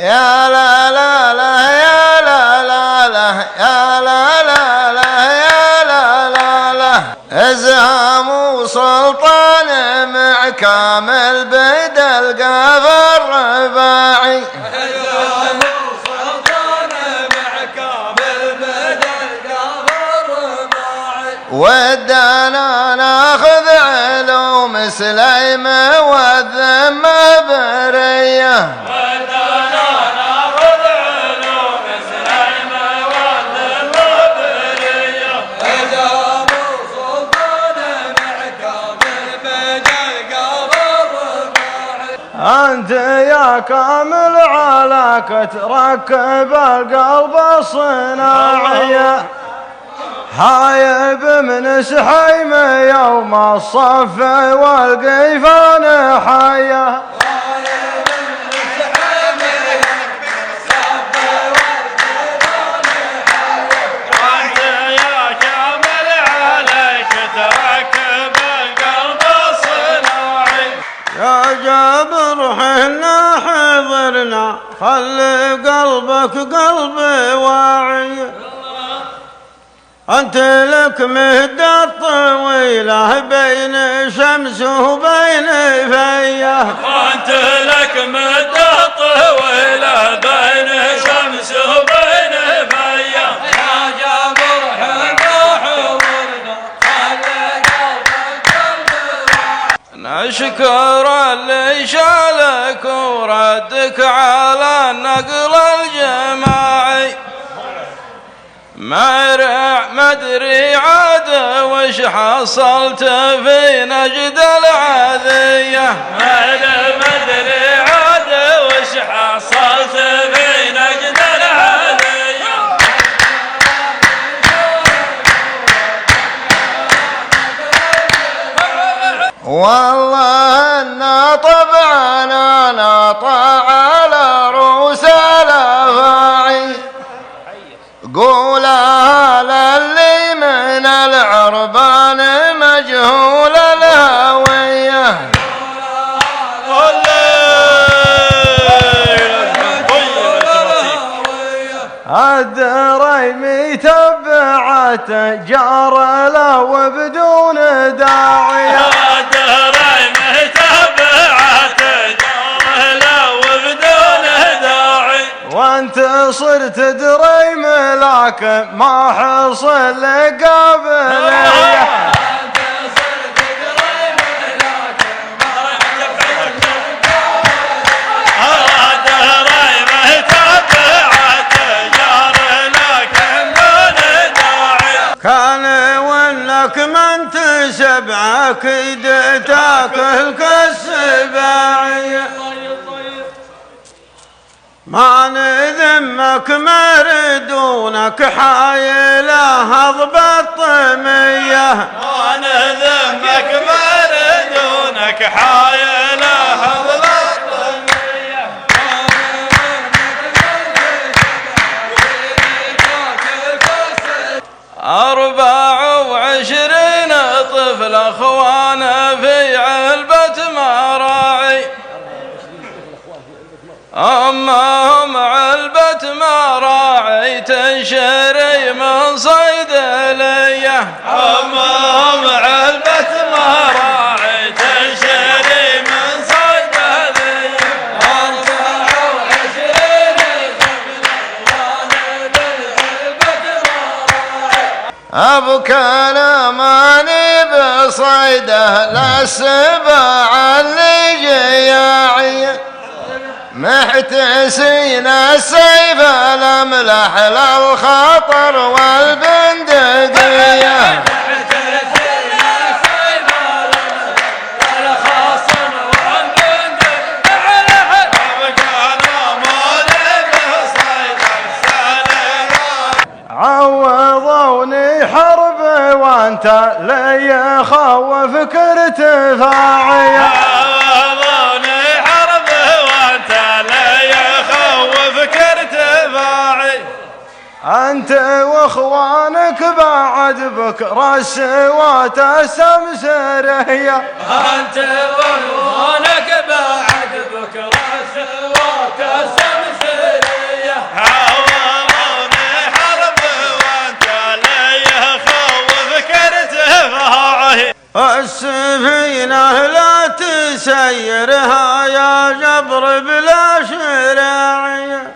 يا لا لا لا يا لا لا لا يا لا لا لا يا لا لا لا ازهام وسلطان مع كامل بيد القافر الرباعي ازهام وسلطان مع كامل بيد القافر الرباعي ودانا ناخذ علوم سليم والذم بريه أنت يا كامل علىك تركب القلب الصناعية هايب من سحيم يوم الصف والقيفان حية جابر حنا حضرنا خلي قلبك قلبي واعي أنت لك مهدة طويلة بين شمس وبين فيه أنت لك مهدة طويلة بين شمس وبين فيه يا جابر حنا حضرنا خلي قلبك قلبي واعي نشكر اللي شالك وردك على النقل الجماعي مدري عاد وش حصلت في نجد العذية مدري عاد وش حصلت في نجد العذية والله ان طبعنا نطع على رؤوس الافاعي قولها للي من العربان مجهول الهويه الدريمي تبعت جار له وبدون داعيه الدريمي تبعت جار له وبدون داعي وانت صرت دريم لكن ما حصل قابليه كان وانك من تسب عقيدتك الكسباعية ما نذمك مردونك حايله هضب الطمية ما نذمك مردونك حايله هضب الطمية 24 طفل اخوانا في علبة مراعي امهم علبة مراعي تنشري من صيدلية امهم علبة مراعي تنشري من صيدلية 24 ابكى ماني بصيده للسباع اللي جياعي محتسين السيف الاملح للخطر والبندقية عوضوني حرب وانت لي خوفك ارتفاعي عوضوني حرب وانت لي خوفك ارتفاعي انت واخوانك بعد بكره السوات السمسريه انت واخوانك بعد بكره السوات السمسريه المدينة لا تسيرها يا جبر بلا شراعية،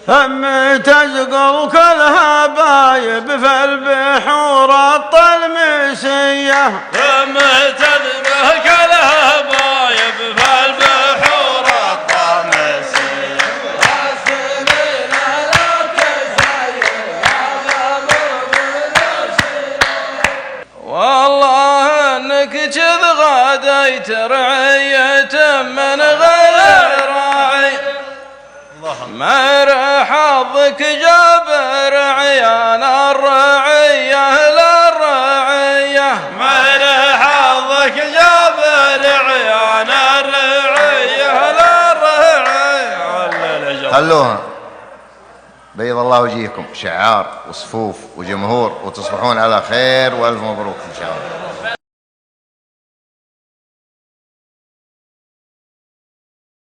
هم تزقل كلها بايب في البحور الطلمسية، ثم تذبح كلها بايب في البحور الطامسية. والله انك جذ غاديت رعية من غير راعي، ما حظك جاب رعيان الرعية للرعية، ما حظك جاب رعيان الرعية للرعية. خلوها بيض الله وجيهكم، شعار وصفوف وجمهور، وتصبحون على خير والف مبروك ان شاء الله.